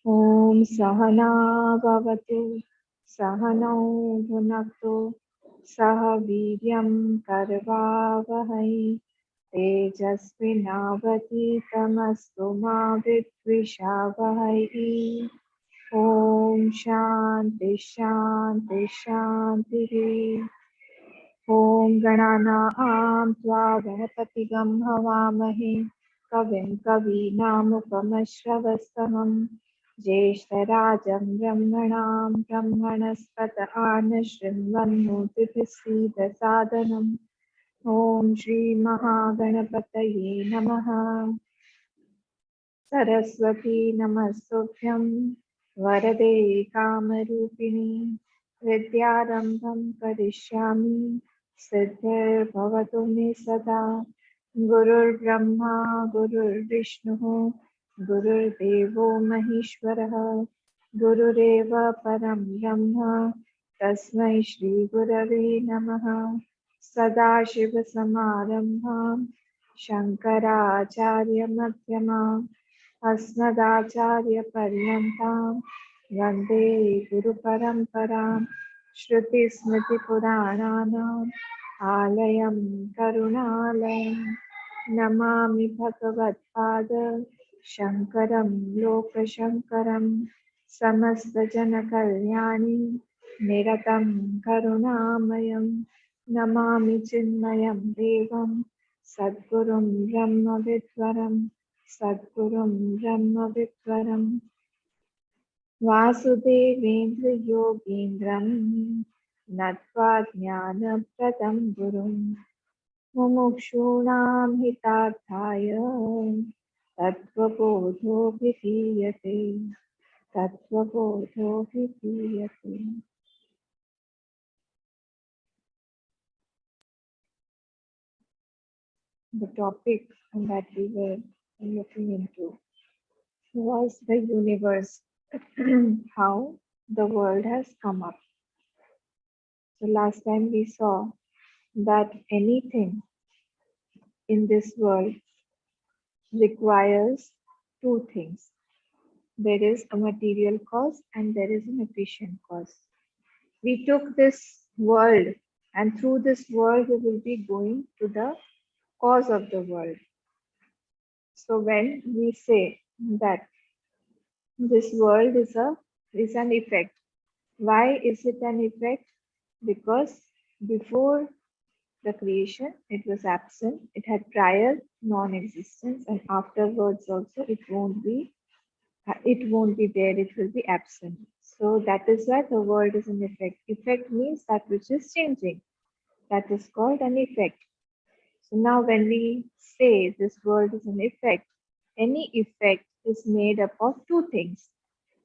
Om Sahana Bhavatu Sahano Bhunaktu Saha Viryam Karvavahai Tejasvinavaditamastu ma Vidvishavahai. Om Shanti Shanti Shanti. Om Gananaam Tva Ganapatigam Havamahe Kavim Kavinamupamashravastamam Jyeshtarajam Brahmanam Brahmanaspata Anashrinvannotiभिः Sadanam. Om Shri Mahaganapataye Namaha. Saraswati Namastubhyam Varade Kamarupini Vidyarambham Karishyami Siddhir Bhavatu Me Sada. Gurur Brahma Gurur Vishnu Gurur Devo Maheshwaraha Gurureva Param Brahma Tasmai Shri Gurave Namaha. Sadashiva Samarambham Shankaracharya Madhyamam Asmadacharya Paryantam Vande Guru Paramparam Shruti Smriti Purananam Alayam Karunalayam Namami Bhagavad-pada Shankaram Lokashankaram Samasta Jana Kalyani Niratam Karunamayam Namami Chinmayam Devam Sadgurum Brahma Vidwaram Sadgurum Brahma Vidwaram Vasudevendra Yogendram Natva Jnana Pradam Gurum Mumukshunam Hitarthaya Tattva Bodho Vidhiyate Tattva Bodho Vidhiyate. The topic that we were looking into was the universe, how the world has come up. So last time we saw that anything in this world requires two things. There is a material cause and there is an efficient cause. We took this world and through this world we will be going to the cause of the world. So when we say that this world is an effect, why is it an effect? Because before the creation it was absent, it had prior non-existence, and afterwards also it won't be there, it will be absent. So that is why the world is an effect. Effect means that which is changing. That is called an effect. So now when we say this world is an effect, any effect is made up of two things.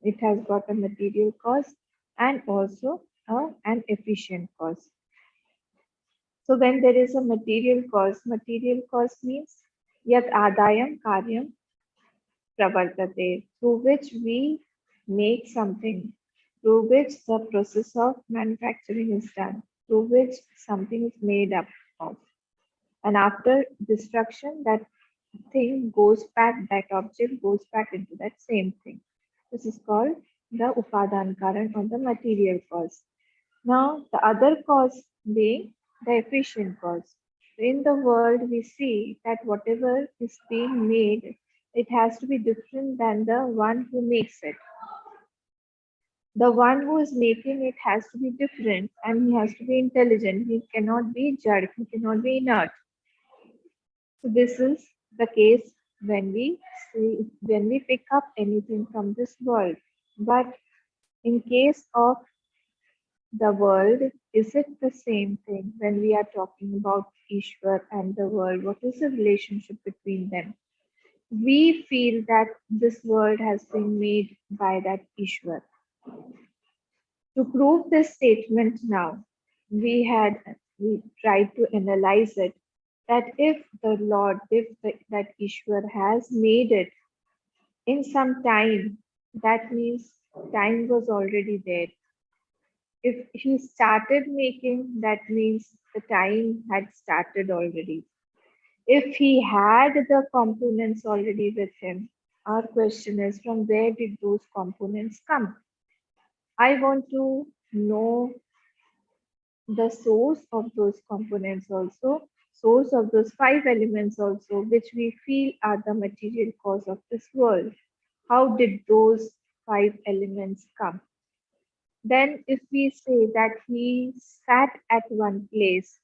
It has got a material cause and also an efficient cause. So when there is a material cause means yat adayam karyam pravartate, through which we make something, through which the process of manufacturing is done, through which something is made up of. And after destruction, that thing goes back, that object goes back into that same thing. This is called the Upadan Karan or the material cause. Now, the other cause being the efficient cause. In the world, we see that whatever is being made, it has to be different than the one who makes it. The one who is making it has to be different and he has to be intelligent. He cannot be jad, he cannot be inert. So this is the case when we pick up anything from this world. But in case of the world, is it the same thing when we are talking about Ishwar and the world? What is the relationship between them? We feel that this world has been made by that Ishwar. To prove this statement now, we tried to analyze it, that if the Lord, that Ishwar has made it in some time, that means time was already there. If he started making, that means the time had started already. If he had the components already with him, our question is from where did those components come? I want to know the source of those components also, source of those five elements also, which we feel are the material cause of this world. How did those five elements come? Then, if we say that he sat at one place,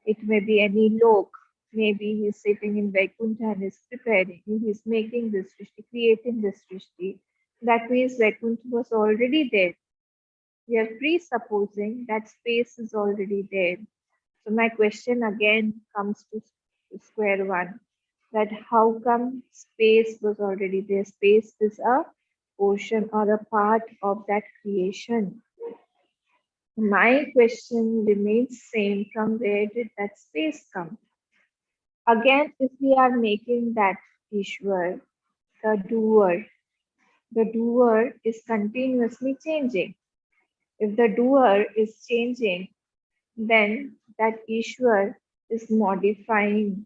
it may be any lok, maybe he's sitting in Vaikuntha and is preparing, he's making this Srishti, creating this Srishti. That means Vaikuntha was already there. We are presupposing that space is already there. So my question again comes to square one, that how come space was already there? Space is a portion or a part of that creation. My question remains same, from where did that space come? Again, if we are making that Ishwar, the doer is continuously changing. If the doer is changing, then that Ishwar is modifying.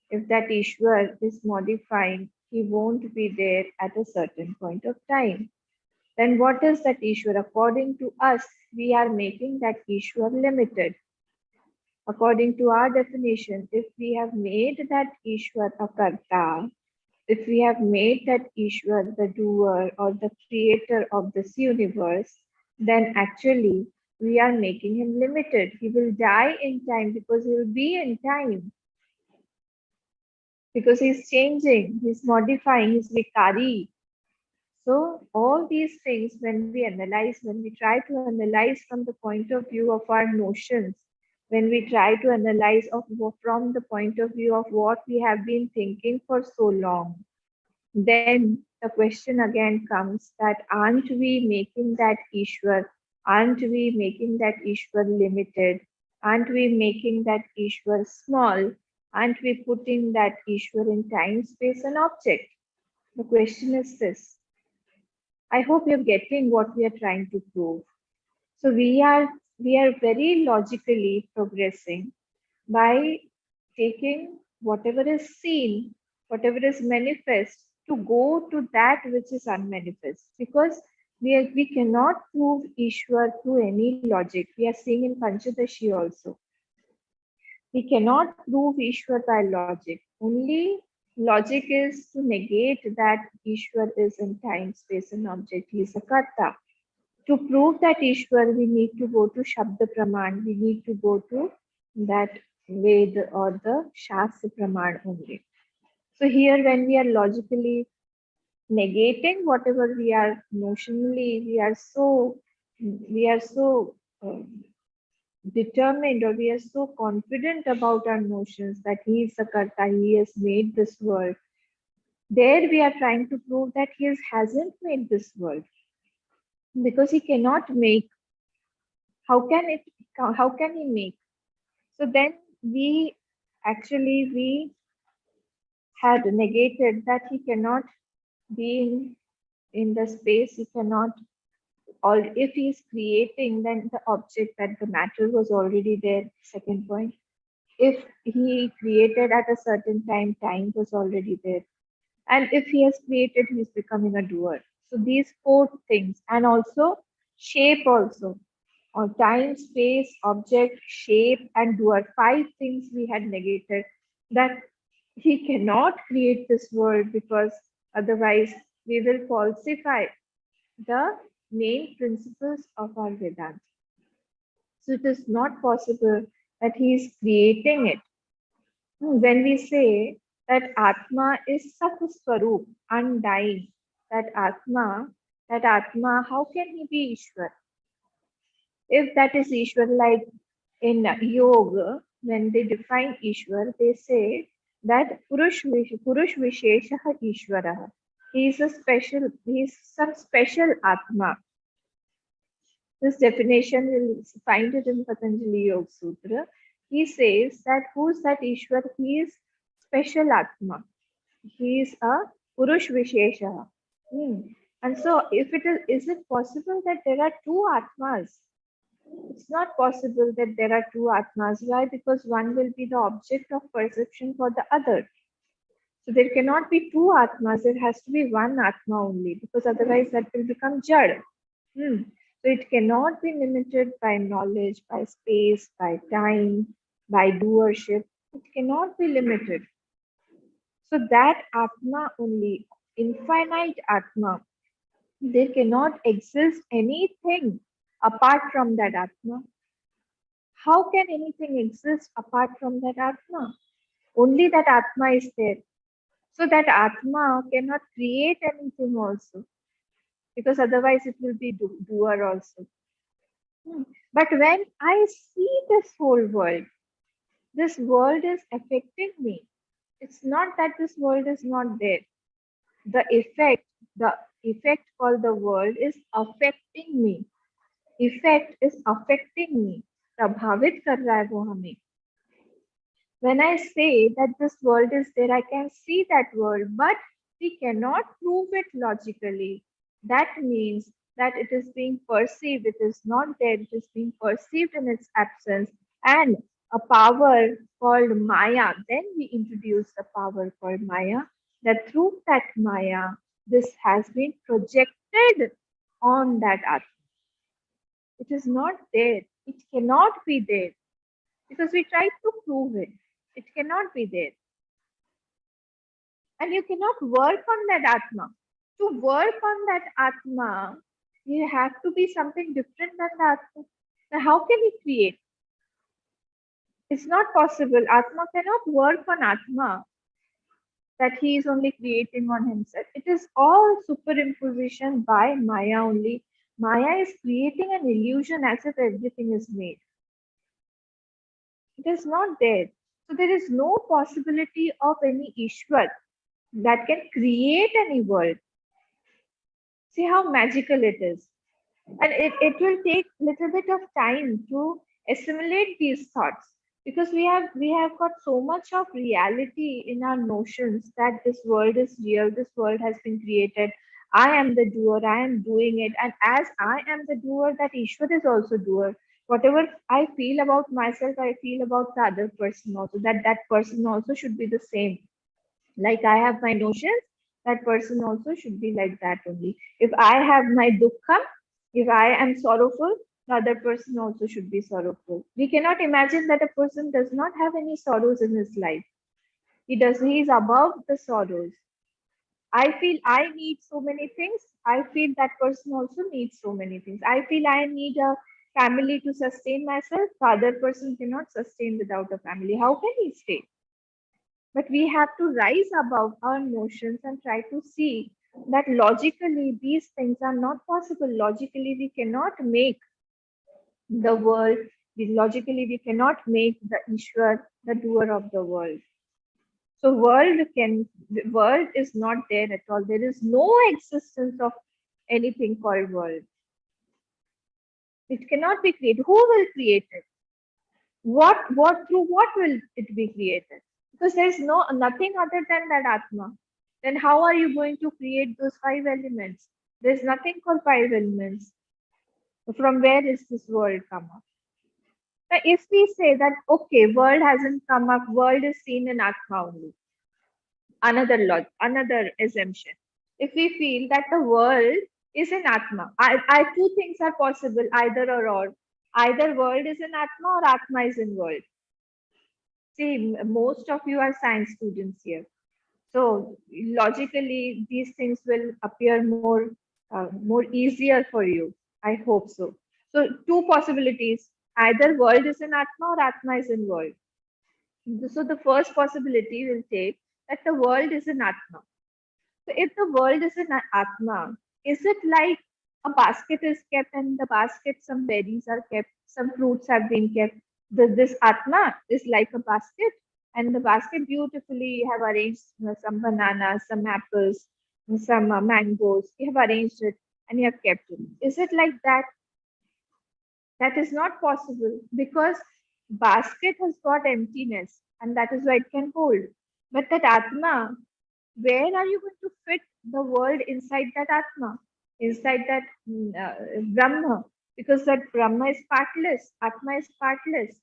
If that Ishwar is modifying, he won't be there at a certain point of time. Then what is that Ishwar? According to us, we are making that Ishwar limited. According to our definition, if we have made that Ishwar a karta, if we have made that Ishwar the doer or the creator of this universe, then actually we are making him limited. He will die in time because he will be in time. Because he's changing, he's modifying, he's vikari. So all these things, when we analyze, when we try to analyze from the point of view of our notions, when we try to analyze from the point of view of what we have been thinking for so long, then the question again comes that aren't we making that Ishwar, aren't we making that Ishwar limited, aren't we making that Ishwar small, aren't we putting that Ishwar in time, space and object? The question is this. I hope you're getting what we are trying to prove. So we are very logically progressing by taking whatever is seen, whatever is manifest, to go to that which is unmanifest. Because we cannot prove Ishwar through any logic. We are seeing in Panchadashi also. We cannot prove Ishwar by logic. Only logic is to negate that Ishwar is in time, space, and object. He is a karta. To prove that Ishwar, we need to go to Shabda Praman, we need to go to that Ved or the Shastra Praman only. So here when we are logically negating whatever we are emotionally, we are so determined, or we are so confident about our notions that he is a karta, he has made this world. There we are trying to prove that he hasn't made this world, because he cannot make. How can he make? So then we we had negated that he cannot be in the space, he cannot, or if he is creating, then the object, that the matter was already there. Second point, if he created at a certain time, time was already there. And if he has created, he is becoming a doer. So these four things, and also shape also, or time, space, object, shape, and doer. Five things we had negated, that he cannot create this world, because otherwise we will falsify the main principles of our Vedanta. So it is not possible that he is creating it. When we say that Atma is Sat Swarup, undying, that Atma, how can he be Ishwar? If that is Ishwar, like in yoga, when they define Ishwar, they say that Purush Vishesha Ishwara. He is some special Atma. This definition, you'll find it in Patanjali Yoga Sutra. He says that who's that Ishwar? He is special Atma. He is a Purush Vishesha. And so, if it is it possible that there are two Atmas? It's not possible that there are two Atmas. Why? Because one will be the object of perception for the other. So there cannot be two Atmas, there has to be one Atma only, because otherwise that will become Jad. Hmm. So it cannot be limited by knowledge, by space, by time, by doership. It cannot be limited. So that Atma only, infinite Atma, there cannot exist anything apart from that Atma. How can anything exist apart from that Atma? Only that Atma is there. So that Atma cannot create anything also, because otherwise it will be doer also. Hmm. But when I see this whole world, this world is affecting me. It's not that this world is not there. The the effect called the world is affecting me. Effect is affecting me. प्रभावित कर रहा है वो हमें. When I say that this world is there, I can see that world, but we cannot prove it logically. That means that it is being perceived, it is not there, it is being perceived in its absence. And a power called Maya, then we introduce the power called Maya, that through that Maya, this has been projected on that Atma. It is not there, it cannot be there because we tried to prove it. It cannot be there. And you cannot work on that Atma. To work on that Atma, you have to be something different than the Atma. Now, how can you create? It's not possible. Atma cannot work on Atma, that he is only creating on himself. It is all superimposition by Maya only. Maya is creating an illusion as if everything is made. It is not there. So there is no possibility of any Ishwar that can create any world. See how magical it is. And it will take little bit of time to assimilate these thoughts, because we have got so much of reality in our notions that this world is real, this world has been created. I am the doer, I am doing it, and as I am the doer, that Ishwar is also doer. Whatever I feel about myself, I feel about the other person also. That person also should be the same. Like I have my notions, that person also should be like that only. If I have my dukkha, if I am sorrowful, the other person also should be sorrowful. We cannot imagine that a person does not have any sorrows in his life. He is above the sorrows. I feel I need so many things, I feel that person also needs so many things. I feel I need a family to sustain myself, the other person cannot sustain without a family. How can he stay? But we have to rise above our emotions and try to see that logically these things are not possible. Logically, we cannot make the world, logically, we cannot make the Ishwar the doer of the world. So world is not there at all. There is no existence of anything called world. It cannot be created. Who will create it? What through what will it be created? Because there's nothing other than that Atma. Then how are you going to create those five elements? There's nothing called five elements. From where is this world come up? Now, if we say that okay, world hasn't come up, world is seen in Atma only. Another assumption. If we feel that the world is in Atma, two things are possible, either or. Either world is in Atma or Atma is in world. See, most of you are science students here. So logically, these things will appear more easier for you. I hope so. So two possibilities: either world is in Atma or Atma is in world. So the first possibility will take that the world is in Atma. So if the world is in Atma, is it like a basket is kept and in the basket some berries are kept, some fruits have been kept? This Atma is like a basket, and the basket beautifully you have arranged some bananas, some apples, some mangoes. You have arranged it and you have kept it. Is it like that? That is not possible because basket has got emptiness and that is why it can hold. But that Atma, where are you going to fit the world inside that Atma, inside that Brahma? because that Brahma is partless, Atma is partless.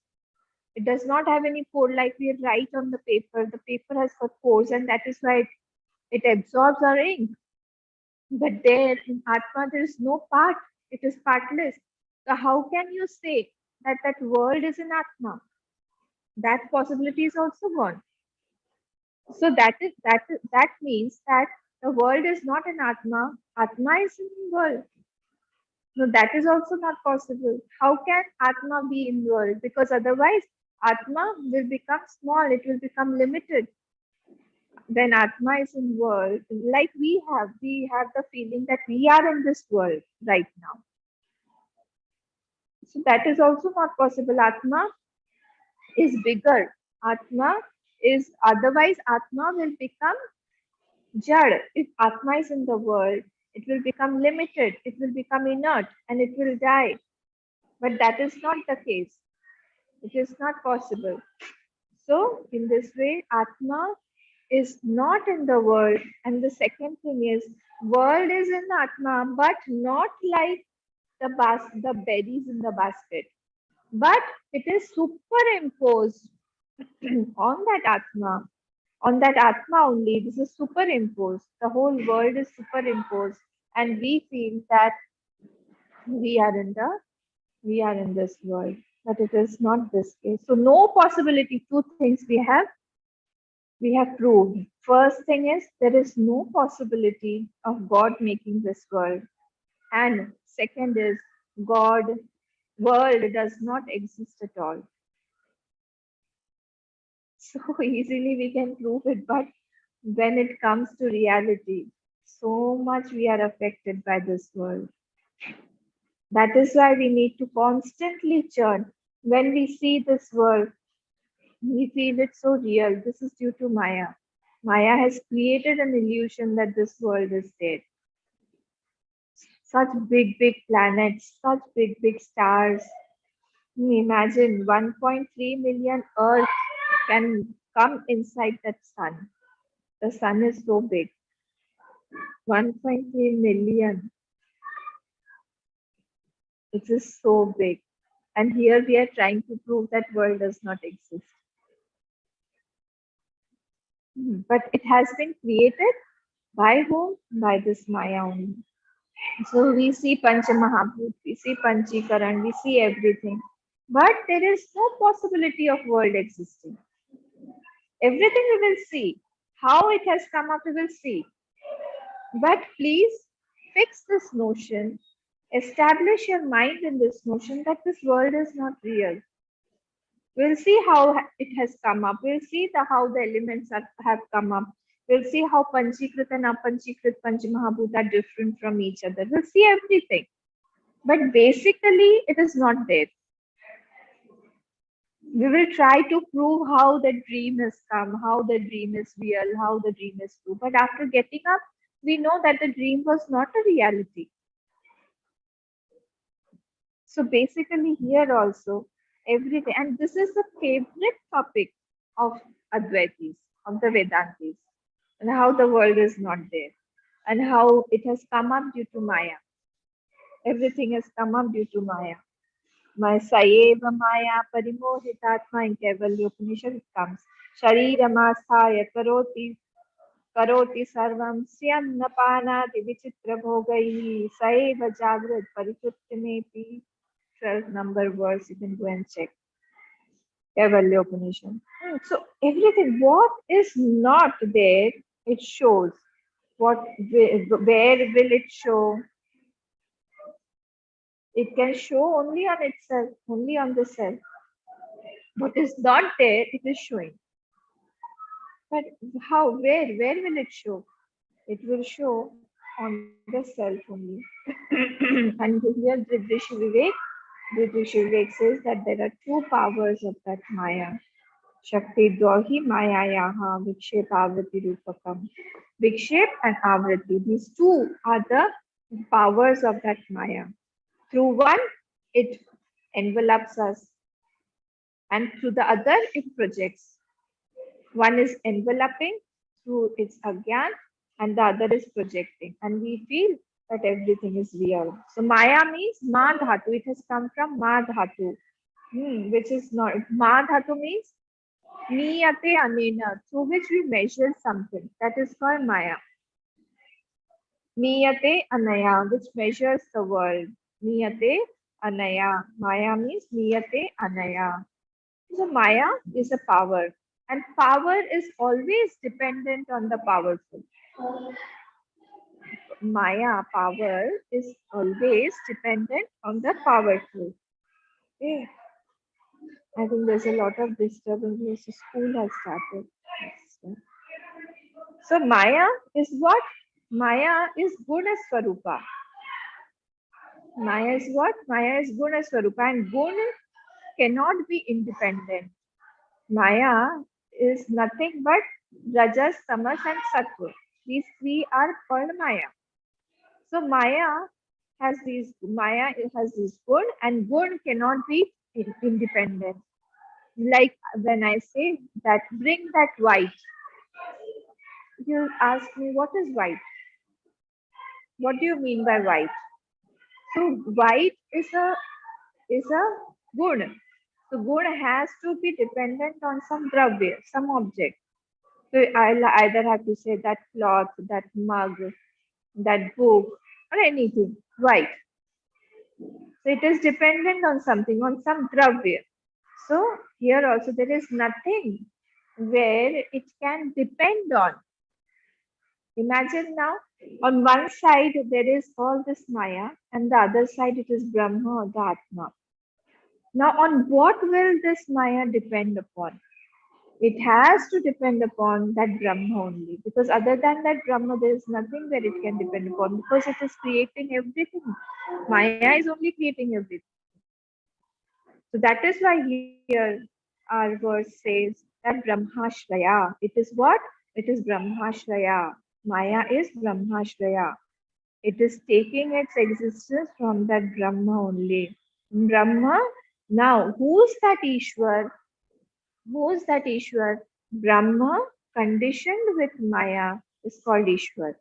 It does not have any pore like we write on the paper. The paper has got pores, and that is why it absorbs our ink. But there in Atma, there is no part, it is partless. So, how can you say that that world is in Atma? That possibility is also gone. So that means that the world is not an Atma, Atma is in the world. No, that is also not possible. How can Atma be in world? Because otherwise Atma will become small, it will become limited. When Atma is in world, like we have the feeling that we are in this world right now. So that is also not possible. Atma is bigger. Atma is otherwise Atma will become Jad. If Atma is in the world, it will become limited, it will become inert, and it will die. But that is not the case. It is not possible. So, in this way, Atma is not in the world. And the second thing is, world is in Atma, but not like the berries in the basket. But it is superimposed on that Atma. On that Atma only, this is superimposed. The whole world is superimposed. And we feel that we are in the we are in this world, but it is not this case. So no possibility. Two things we have proved. First thing is there is no possibility of God making this world, and second is God world does not exist at all. So easily we can prove it, but when it comes to reality, so much we are affected by this world. That is why we need to constantly churn. When we see this world, we feel it so real. This is due to Maya. Maya has created an illusion that this world is dead. Such big, big planets, such big, big stars. Imagine 1.3 million Earth can come inside that sun. The sun is so big. 1.3 million. It is so big. And here we are trying to prove that world does not exist. But it has been created by whom? By this Maya only. So we see Panchamahabhut, we see Panchikaran, we see everything. But there is no possibility of world existing. Everything we will see. How it has come up, we will see. But please fix this notion, establish your mind in this notion that this world is not real. We'll see how it has come up. We'll see how the elements have come up. We'll see how Panchikrit and Apanchikrit Panchamahabhut are different from each other. We'll see everything. But basically, it is not there. We will try to prove how the dream has come, how the dream is real, how the dream is true. But after getting up, we know that the dream was not a reality. So basically, here also, everything, and this is the favorite topic of Advaitis, of the Vedantis, and how the world is not there, and how it has come up due to Maya. Everything has come up due to Maya. Saeva Maya Parimohitatma in Kaivalya Upanishad it comes. Shariramastaya karoti sarvam syannapanadi vichitra bhogaihi saeva jagrat parikrityamepi. 12 number verse, you can go and check. Kaivalya Upanishad. So everything, what is not there, it shows. Where will it show? It can show only on itself, only on the self. What is not there, it is showing. But how, where will it show? It will show on the self only. And here Rishi Vivek says that there are two powers of that Maya. Shakti Dwahi Mayayaha Vikshep Avrati Rupakam. Vikshep and Avrati, these two are the powers of that Maya. Through one, it envelops us, and through the other, it projects. One is enveloping through its agyan, and the other is projecting. And we feel that everything is real. So Maya means Ma Dhatu. It has come from Ma Dhatu, which is not Ma Dhatu means Niyate Anena, through which we measure something. That is called Maya. Niyate Anaya, which measures the world. Niyate Anaya. Maya means Niyate Anaya. So Maya is a power, and power is always dependent on the powerful. Maya power is always dependent on the powerful. Okay. I think there's a lot of disturbance because the school has started. So Maya is what? Maya is Guna Swarupa. Maya is what? Maya is Guna Swarupa, and Guna cannot be independent. Maya is nothing but Rajas, Tamas, and Sattva. These three are called Maya. So Maya has this good, and good cannot be independent. Like when I say that bring that white, you ask me what is white? What do you mean by white? So white is a good. So good has to be dependent on some dravya, some object. So I'll either have to say that cloth, that mug, that book, or anything. White. So it is dependent on something, on some dravya. So here also there is nothing where it can depend on. Imagine now, on one side there is all this Maya, and the other side it is Brahma or the Atma. Now, on what will this Maya depend upon? It has to depend upon that Brahma only, because other than that Brahma, there is nothing where it can depend upon, because it is creating everything. Maya is only creating everything. So that is why here our verse says that Brahmashraya. It is what? It is Brahmashraya. Maya is Brahmashraya. It is taking its existence from that Brahma only. Brahma. Now, who's that Ishwar? Who's that Ishwar? Brahma conditioned with Maya is called Ishwar.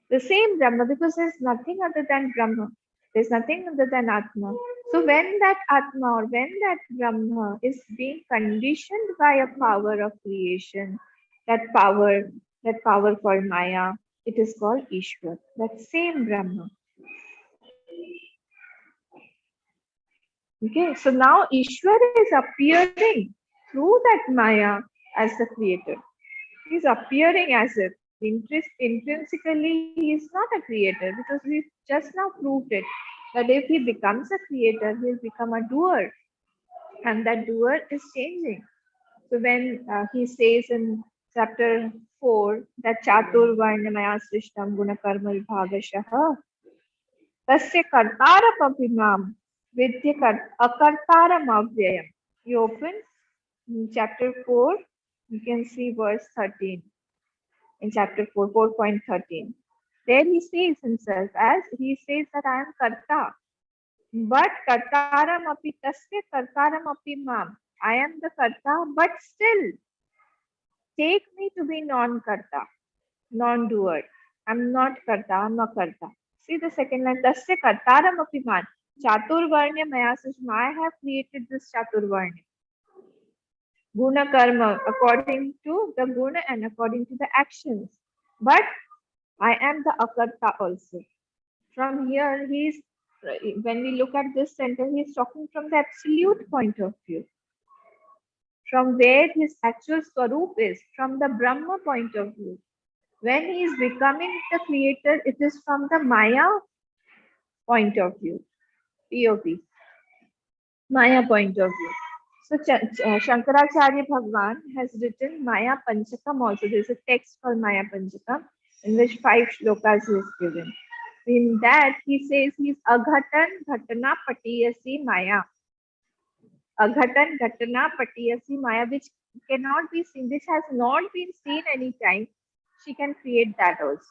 The same Brahma, because there's nothing other than Brahma. There's nothing other than Atma. So when that Atma or when that Brahma is being conditioned by a power of creation, that power called Maya, it is called Ishwar. That same Brahma. Okay, so now Ishwar is appearing through that Maya as the creator. He's appearing as if intrinsically he is not a creator, because we just now proved it that if he becomes a creator, he'll become a doer, and that doer is changing. So when he says in chapter 4 that Chatur Varnamaya Srishtam Guna Karma Vibhagashaha Tasya Kartarapapimam Vidya Akartaram Avyayam. You open chapter 4, you can see verse 13. In chapter 4, 4.13. There he says himself, as he says that I am Karta. But Kartaram api tasya Kartaram api mam. I am the Karta, but still take me to be non-Karta, non-doer. I'm not Karta, I'm a Karta. See the second line, tasya Kartaram api man. Chatur Varnya Maya Sushma. I have created this Chatur Varnya. Guna karma, according to the guna and according to the actions. But I am the akarta also. From here, when we look at this sentence, he's talking from the absolute point of view. From where his actual swarup is, from the Brahma point of view. When he is becoming the creator, it is from the Maya point of view. POV. Maya point of view. So Shankaracharya Bhagwan has written Maya Panchakam also. There is a text called Maya Panchakam in which 5 shlokas he is given. In that he says he's Aghatan Ghatana Patiyasi Maya. Aghatan Ghatana Patiyasi Maya, which cannot be seen, which has not been seen any time. She can create that also.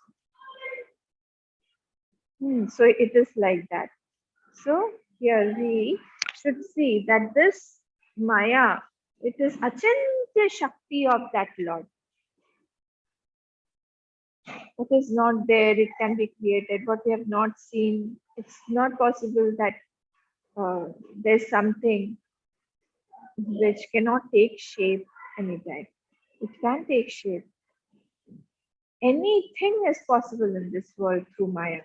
So it is like that. So here we should see that this Maya, it is Achintya Shakti of that Lord. What is not there, it can be created. What we have not seen, it's not possible that there's something which cannot take shape anytime. It can take shape. Anything is possible in this world through Maya.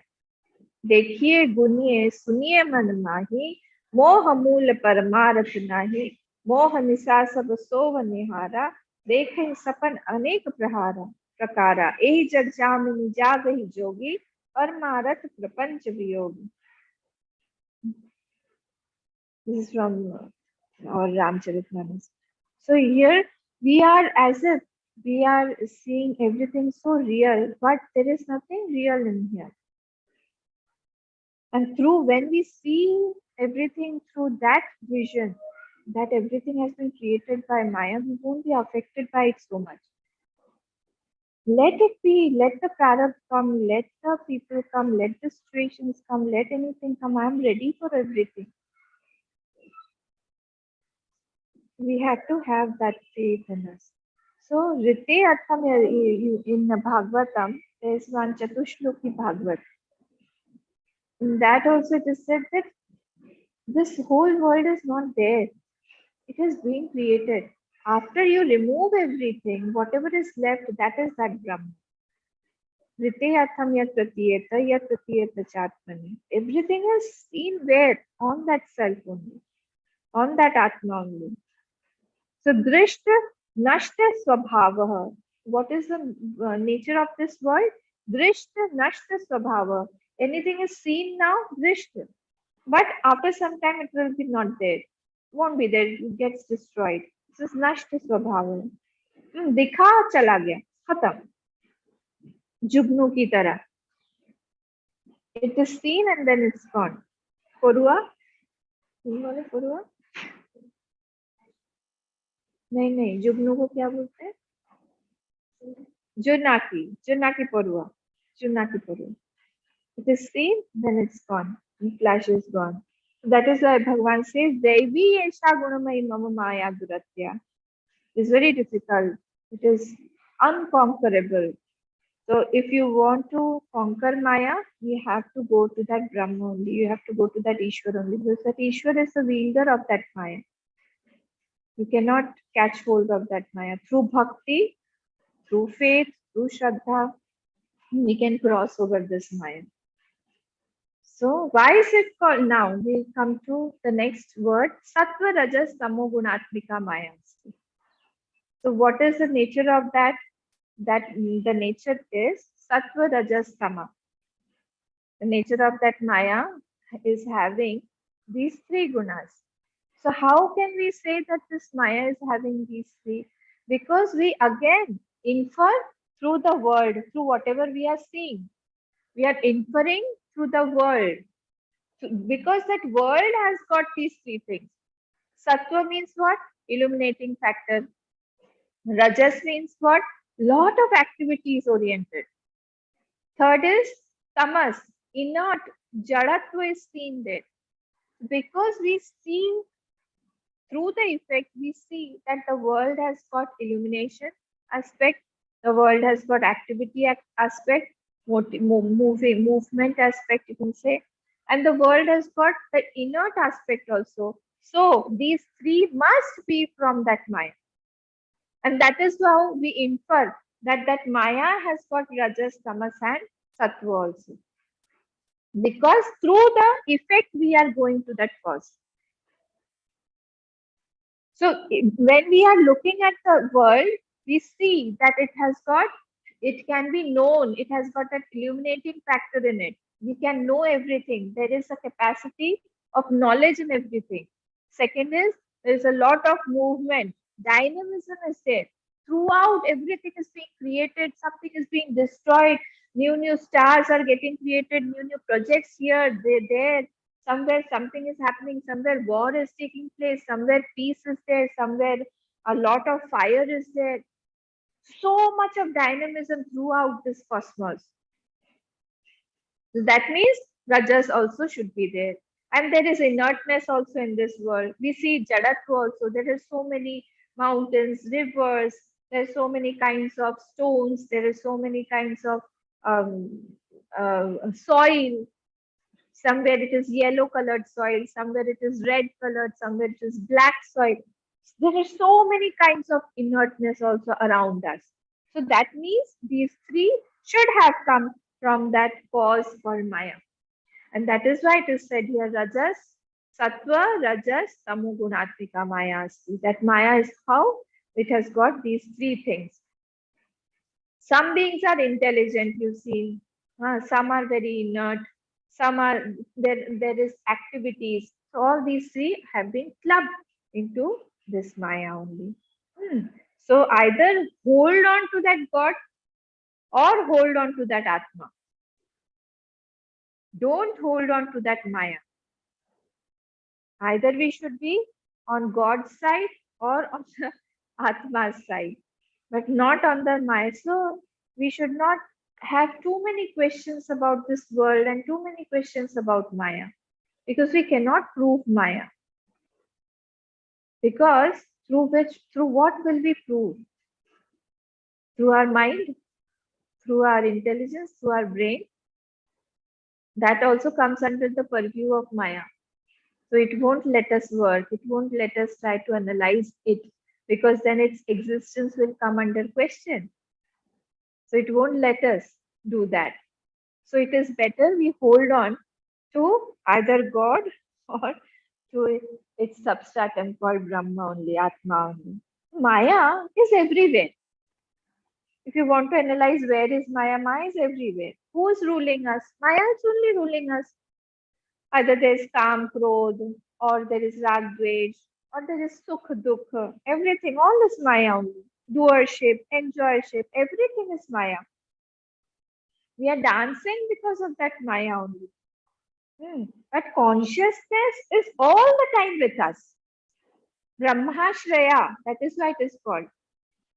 देखिए गुनिए सुनिए मन माही मोह मूल परमारथ नाही मोह निशा सब सोव निहारा देखे सपन अनेक प्रकारा एहि जग जामिनी जागहि जोगी परमारथ प्रपंच Viyogi. This is from our Ramcharitmanas. So here we are as if we are seeing everything so real, but there is nothing real in here. And through when we see everything through that vision, that everything has been created by Maya, we won't be affected by it so much. Let it be, let the prarabdha come, let the people come, let the situations come, let anything come. I'm ready for everything. We have to have that faith in us. So, Rite Atham in Bhagavatam, there is one Chatushloki Bhagavat. In that also it is said that this whole world is not there. It is being created. After you remove everything, whatever is left, that is that Brahman. Riteyatham yat pratiyeta chatmani. Everything is seen where? On that self only. On that Atma only. So drishta nashta swabhavaha. What is the nature of this world? Drishta nashta swabhava. Anything is seen now, drishta. But after some time it will be not there. Won't be there. It gets destroyed. This is nashta swabhava. दिखा चला गया, खत्म. जुगनू की तरह. It is seen and then it's gone. परुआ, परुआ? नहीं, जुगनू को क्या बोलते हैं? जुनाकी परुआ. It is seen, then it's gone. And flash is gone. So that is why Bhagavan says, Devi Esha Gunamai Mama Maya Duratya. It's very difficult. It is unconquerable. So if you want to conquer Maya, you have to go to that Brahma only. You have to go to that Ishwar only. Because that Ishwar is the wielder of that Maya. You cannot catch hold of that Maya. Through bhakti, through faith, through Shraddha, we can cross over this Maya. So why is it called? Now we come to the next word, Sattva Rajas Tamo Gunatmika Maya. So what is the nature of that? That the nature is Sattva Rajas Tama. The nature of that Maya is having these three gunas. So how can we say that this Maya is having these three? Because we again infer through the world, through whatever we are seeing. We are inferring through the world. Because that world has got these three things. Sattva means what? Illuminating factor. Rajas means what? Lot of activities oriented. Third is tamas, inert, jadatva is seen there. Because we see through the effect, we see that the world has got illumination aspect, the world has got activity aspect, movement aspect, you can say, and the world has got the inert aspect also. So these three must be from that Maya. And that is how we infer that Maya has got Rajas, Tamas and Sattva also. Because through the effect we are going to that cause. So when we are looking at the world, we see that it can be known, it has got that illuminating factor in it. We can know everything. There is a capacity of knowledge in everything. Second is, there is a lot of movement. Dynamism is there. Throughout, everything is being created, something is being destroyed, new stars are getting created, new projects here, there. Somewhere something is happening, somewhere war is taking place, somewhere peace is there, somewhere a lot of fire is there. So much of dynamism throughout this cosmos. So that means Rajas also should be there. And there is inertness also in this world. We see Jadatva also. There are so many mountains, rivers, there are so many kinds of stones, there are so many kinds of um, soil. Somewhere it is yellow colored soil, somewhere it is red colored, somewhere it is black soil. There are so many kinds of inertness also around us. So that means these three should have come from that cause called Maya. And that is why it is said here Rajas, Sattva, Rajas, Tamogunatmika Maya asti. That Maya is how it has got these three things. Some beings are intelligent, you see. Some are very inert. Some are there is activities. So all these three have been clubbed into this Maya only. Hmm. So either hold on to that God or hold on to that Atma. Don't hold on to that Maya. Either we should be on God's side or on the Atma's side, but not on the Maya. So we should not have too many questions about this world and too many questions about Maya, because we cannot prove Maya. Because through what will we prove? Through our mind, through our intelligence, through our brain. That also comes under the purview of Maya. So it won't let us work, it won't let us try to analyze it, because then its existence will come under question. So it won't let us do that. So it is better we hold on to either God or to its substratum called Brahma only, Atma only. Maya is everywhere. If you want to analyze where is Maya, Maya is everywhere. Who is ruling us? Maya is only ruling us. Either there is Kam, Krodh, or there is Rag, Dvesh, or there is Sukh, Dukh. Everything, all is Maya only. Doership, enjoyship, everything is Maya. We are dancing because of that Maya only. But consciousness is all the time with us. Brahmashraya, that is why it is called.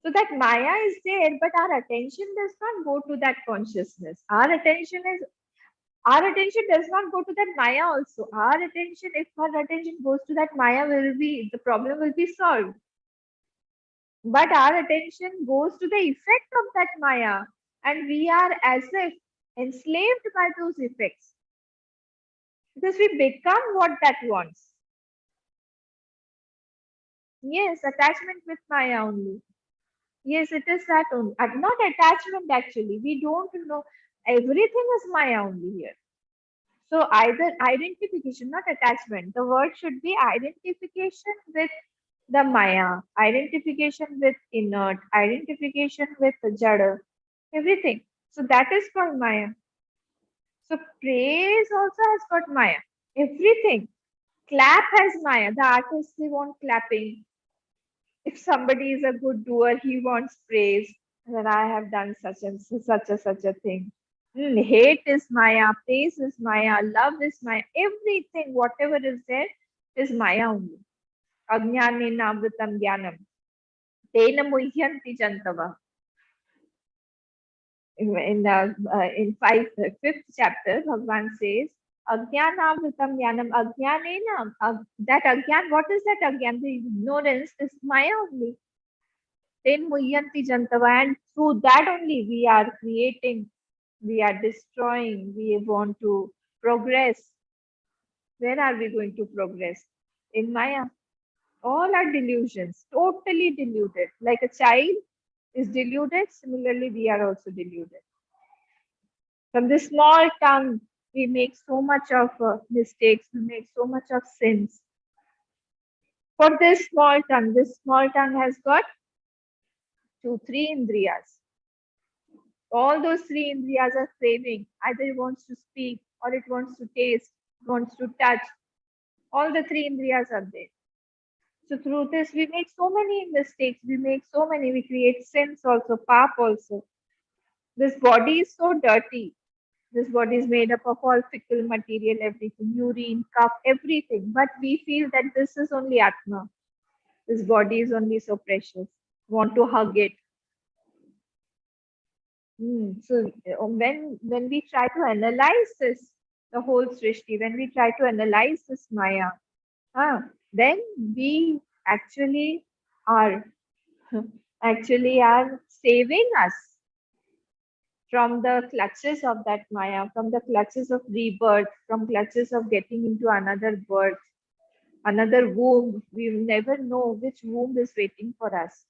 So that Maya is there, but our attention does not go to that consciousness. Our attention does not go to that Maya also. Our attention, if our attention goes to that Maya, the problem will be solved. But our attention goes to the effect of that Maya, and we are as if enslaved by those effects, because we become what that wants. Yes, attachment with Maya only. Yes, it is that only. Not attachment actually. We don't know. Everything is Maya only here. So either identification, not attachment. The word should be identification with the Maya, identification with inert, identification with Jada, everything. So that is called Maya. So praise also has got Maya. Everything. Clap has Maya. The artists, they want clapping. If somebody is a good doer, he wants praise that I have done such a thing. Hate is Maya, praise is Maya, love is Maya, everything, whatever is there is Maya only. Ajnanena amritam jnanam. Tena muhyanti jantava. In fifth chapter, Bhagavan says, Ajnanamritam jnanam, ajnanena. That ajnan, what is that ajnan? The ignorance is Maya only. Then Muhyanti Jantava, and through that only we are creating, we are destroying, we want to progress. Where are we going to progress? In Maya. All are delusions, totally deluded. Like a child is deluded, similarly, we are also deluded. From this small tongue, we make so much of mistakes, we make so much of sins. For this small tongue has got 2, 3 indriyas. All those 3 indriyas are craving. Either it wants to speak, or it wants to taste, wants to touch. All the 3 indriyas are there. So through this, we make so many mistakes. We create sins also, pap also. This body is so dirty. This body is made up of all fickle material, everything, urine, cup, everything. But we feel that this is only Atma. This body is only so precious. Want to hug it. So when we try to analyze this, the whole Srishti, when we try to analyze this Maya, then we are actually are saving us from the clutches of that Maya, from the clutches of rebirth, from clutches of getting into another birth, another womb. We will never know which womb is waiting for us.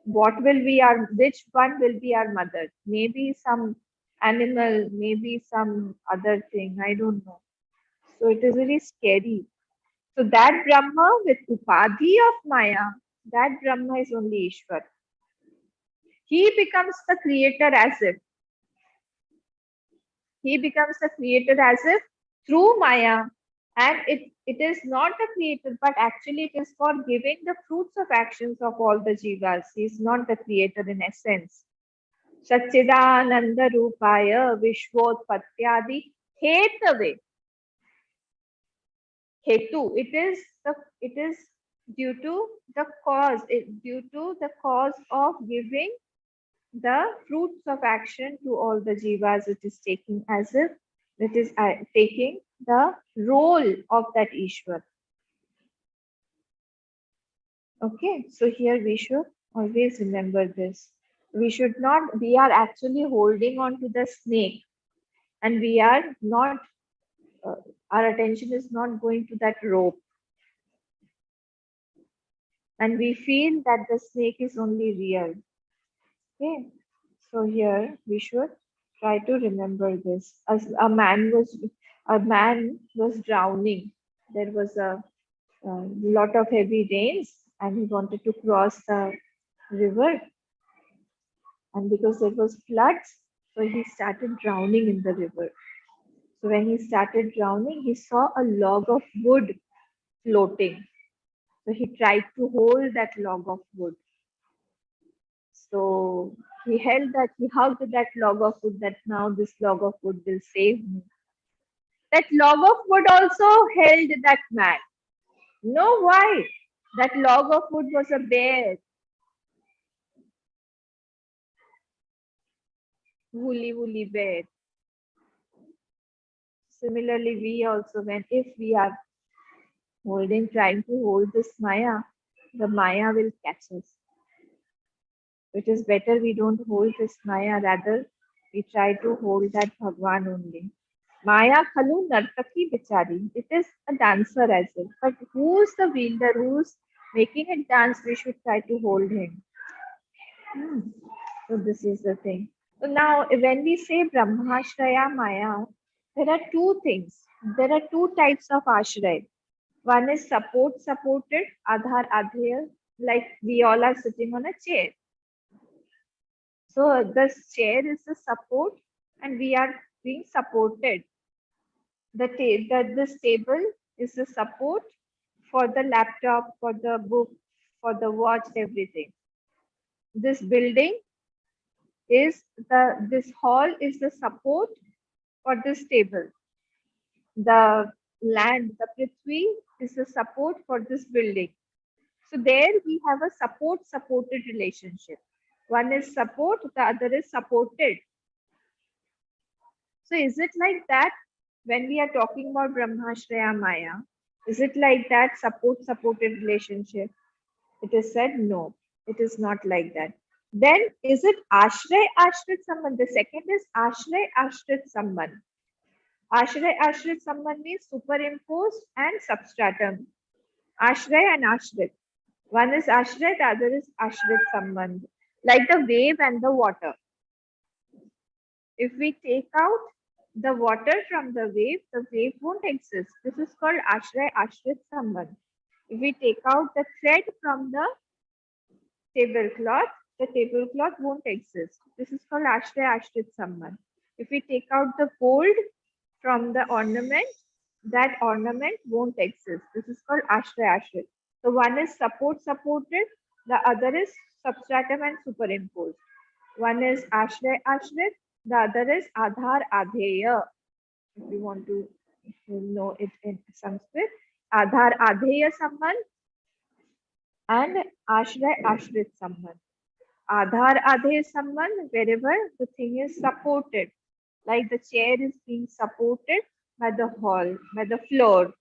What will be our, which one will be our mother? Maybe some animal, maybe some other thing. I don't know. So it is very scary. So that Brahma with Upadhi of Maya, that Brahma is only Ishwar. He becomes the creator as if. He becomes the creator as if through Maya. And it is not the creator, but actually it is for giving the fruits of actions of all the jivas. He is not the creator in essence. Satchidananda Rupaya Vishwotpatyadi Hetave. Hetu. It is due to the cause, due to the cause of giving the fruits of action to all the jivas. It is taking as if it is taking the role of that Ishwar. Okay, so here we should always remember this. We should not, we are actually holding on to the snake, and we are not, uh, our attention is not going to that rope. And we feel that the snake is only real. Okay, so here we should try to remember this. As a man was drowning. There was a lot of heavy rains, and he wanted to cross the river. And because there was floods, so he started drowning in the river. So when he started drowning, he saw a log of wood floating. So he tried to hold that log of wood. So he held that, he hugged that log of wood, that now this log of wood will save me. That log of wood also held that man. No, why? That log of wood was a bear, woolly bear. Similarly, we also, when if we are trying to hold this Maya, the Maya will catch us. It is better we don't hold this Maya, rather we try to hold that Bhagwan only. Maya Khalu Nartaki Bichari. It is a dancer as well. But who's the wielder? Who's making it dance? We should try to hold him. Hmm. So this is the thing. So now when we say Brahmashraya Maya, there are two things. There are two types of ashray. One is supported, Adhar Adhyaya, like we all are sitting on a chair. So this chair is the support and we are being supported. This table is the support for the laptop, for the book, for the watch, everything. This building is this hall is the support for this table. The land, the Prithvi is the support for this building. So there we have a supported relationship. One is support, the other is supported. So is it like that when we are talking about Brahmashraya Maya? Is it like that supported relationship? It is said no, it is not like that. Then is it Ashray Ashrit Sambandh? The second is Ashray Ashrit Sambandh. Ashray Ashrit Sambandh means superimposed and substratum. Ashray and Ashrit. One is Ashray, the other is Ashrit Sambandh. Like the wave and the water. If we take out the water from the wave won't exist. This is called Ashray Ashrit Sambandh. If we take out the thread from the tablecloth won't exist. This is called Ashray Ashrit Sambandh. If we take out the gold from the ornament, that ornament won't exist. This is called Ashray Ashrit. So one is supported, the other is substratum and superimposed. One is Ashray Ashrit, the other is Adhar Adheya. If you want to know it in Sanskrit, Adhar Adheya Sambandh and Ashray Ashrit Sambandh. Adhar Adheya Sambandh, wherever the thing is supported, like the chair is being supported by the hall, by the floor.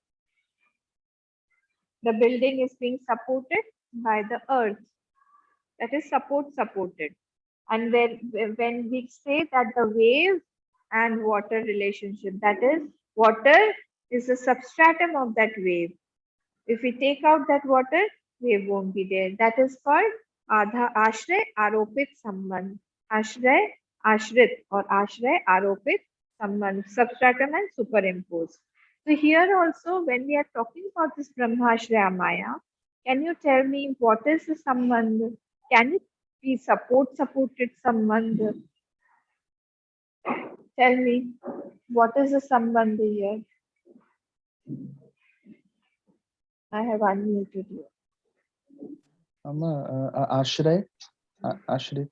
The building is being supported by the earth. That is supported. And when we say that the wave and water relationship, that is, water is the substratum of that wave. If we take out that water, wave won't be there. That is called Adha Ashray Aropit Sambandh. Ashray, Ashrit or Ashray Aropit Sambandh, substratum and superimpose. So here also, when we are talking about this Brahmashraya Maya, can you tell me what is the Sambandh? Can it be supported Sambandh? Tell me, what is the Sambandh here? I have unmuted you. Ashray, Ashrit.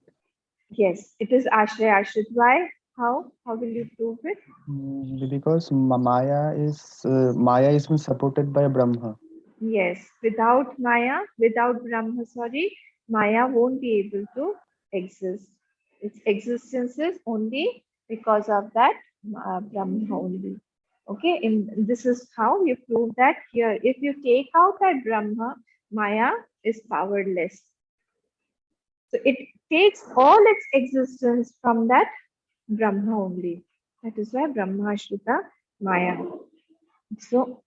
Yes, it is Ashray Ashrit. Why? How? How will you prove it? Because Maya is being supported by Brahma. Yes, without Maya, without Brahma, sorry, Maya won't be able to exist. Its existence is only because of that Brahma only. Okay, this is how you prove that here. If you take out that Brahma, Maya is powerless. So it takes all its existence from that Brahma only. That is why Brahma Ashrita Maya. So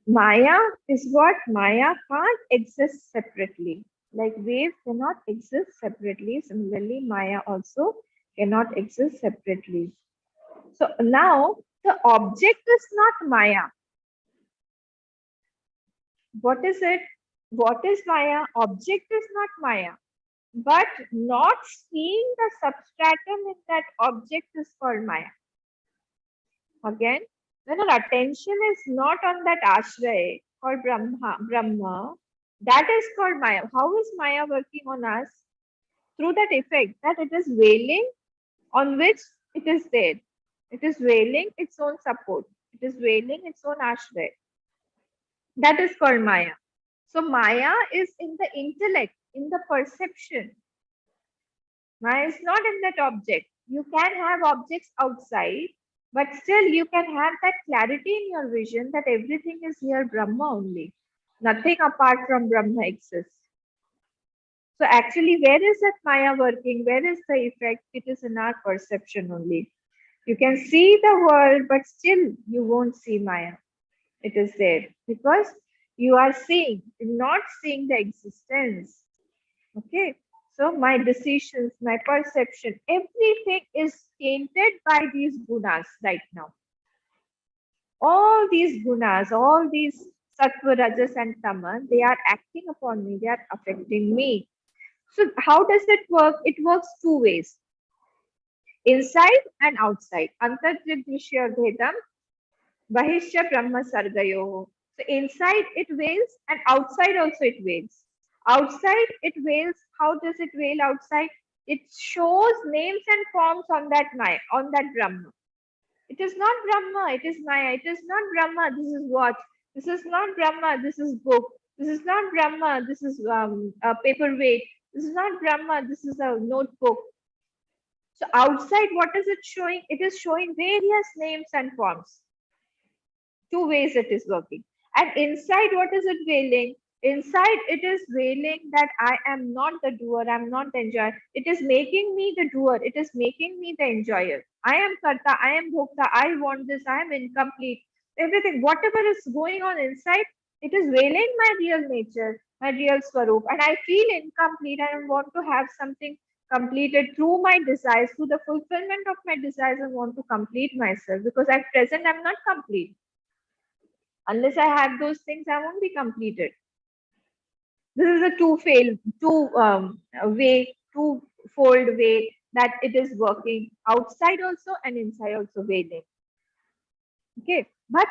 Maya is what? Maya can't exist separately. Like wave cannot exist separately. Similarly, Maya also cannot exist separately. So now the object is not Maya. What is it? What is Maya? Object is not Maya. But not seeing the substratum in that object is called Maya. Again, when our attention is not on that ashray called Brahma, that is called Maya. How is Maya working on us? Through that effect that it is veiling on which it is there. It is veiling its own support. It is veiling its own ashray. That is called Maya. So Maya is in the intellect, in the perception. Maya is not in that object. You can have objects outside, but still you can have that clarity in your vision that everything is here Brahma only. Nothing apart from Brahma exists. So actually, where is that Maya working? Where is the effect? It is in our perception only. You can see the world, but still you won't see Maya. It is there because you are seeing, not seeing the existence. Okay. So my decisions, my perception, everything is tainted by these gunas right now. All these gunas, all these sattva, rajas, and tamas, they are acting upon me, they are affecting me. So how does it work? It works two ways, inside and outside. Antardrisya bhedam, bahishya brahma sargayo. So inside it veils and outside also it veils. Outside it veils. How does it veil outside? It shows names and forms on that Maya, on that Brahma. It is not Brahma, it is Maya. It is not Brahma, this is watch. This is not Brahma, this is book. This is not Brahma, this is a paperweight. This is not Brahma, this is a notebook. So outside, what is it showing? It is showing various names and forms. Two ways it is working. And inside, what is it veiling? Inside, it is veiling that I am not the doer, I am not the enjoyer. It is making me the doer, it is making me the enjoyer. I am karta, I am bhokta, I want this, I am incomplete. Everything, whatever is going on inside, it is veiling my real nature, my real swaroop. And I feel incomplete. I want to have something completed through my desires, through the fulfillment of my desires. I want to complete myself because at present I'm not complete. Unless I have those things, I won't be completed. This is a twofold way that it is working outside also and inside also veiling. Okay, but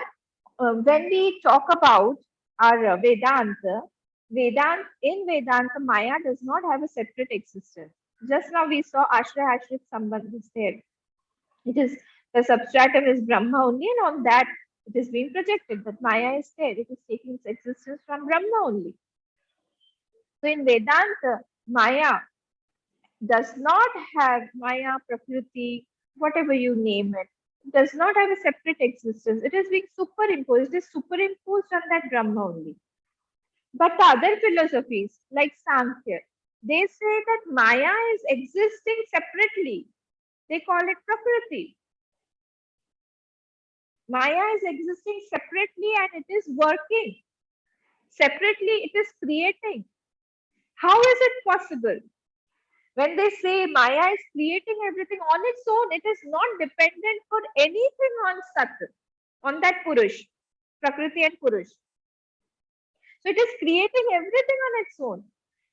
when we talk about our Vedanta, in Vedanta, Maya does not have a separate existence. Just now we saw Ashra Ashrit Sambandh is there. It is the substratum is Brahma only, and on that it is being projected. But Maya is there. It is taking its existence from Brahma only. So in Vedanta, Maya does not have Maya, Prakriti, whatever you name it, does not have a separate existence. It is being superimposed. It is superimposed on that Brahma only. But the other philosophies like Sankhya, They say that Maya is existing separately. They call it Prakriti. Maya is existing separately and it is working. Separately, it is creating. How is it possible? When they say Maya is creating everything on its own, it is not dependent for anything on Sat, on that Purush, Prakriti and Purush. So it is creating everything on its own.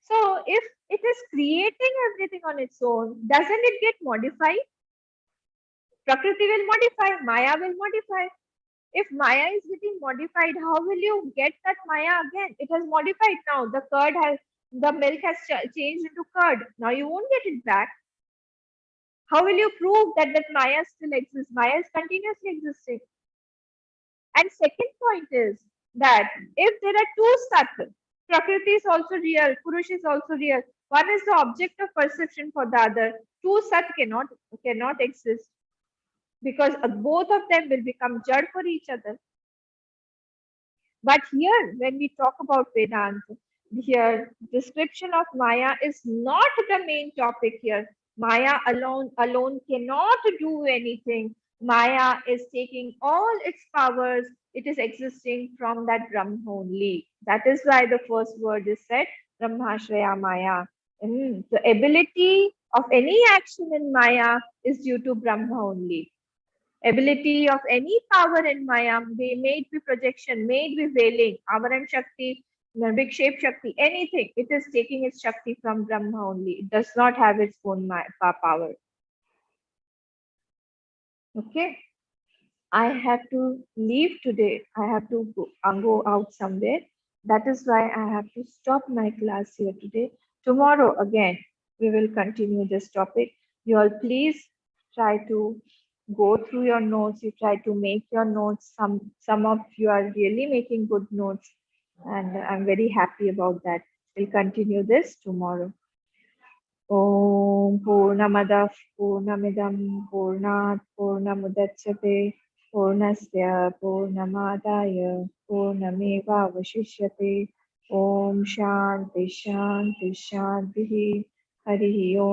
So if it is creating everything on its own, doesn't it get modified? Prakriti will modify, Maya will modify. If Maya is getting modified, how will you get that Maya again? It has modified now. The milk has changed into curd. Now you won't get it back. How will you prove that Maya still exists? Maya is continuously existing. And second point is that if there are two Sat, Prakriti is also real, Purush is also real. One is the object of perception for the other. Two Sat cannot exist because both of them will become Jad for each other. But here, when we talk about Vedanta, here description of Maya is not the main topic here. Maya alone cannot do anything. Maya is taking all its powers. It is existing from that Brahma only. That is why the first word is said, Brahmashraya Maya. The ability of any action in Maya is due to Brahma only. Ability of any power in Maya, they may it be projection, may it be veiling, Avaran Shakti, big shape Shakti, anything, it is taking its Shakti from Brahma only. It does not have its own power. Okay. I have to leave today. I have to go out somewhere. That is why I have to stop my class here today. Tomorrow again, we will continue this topic. You all please try to go through your notes. You try to make your notes. Some of you are really making good notes, and I'm very happy about that. We'll continue this tomorrow. ॐ पूर्णमदः पूर्णमिदं पूर्णात् पूर्णमुदच्यते पूर्णस्य पूर्णमादाय पूर्णमेवावशिष्यते ॐ शान्ति शान्ति शान्तिः हरिः ओम्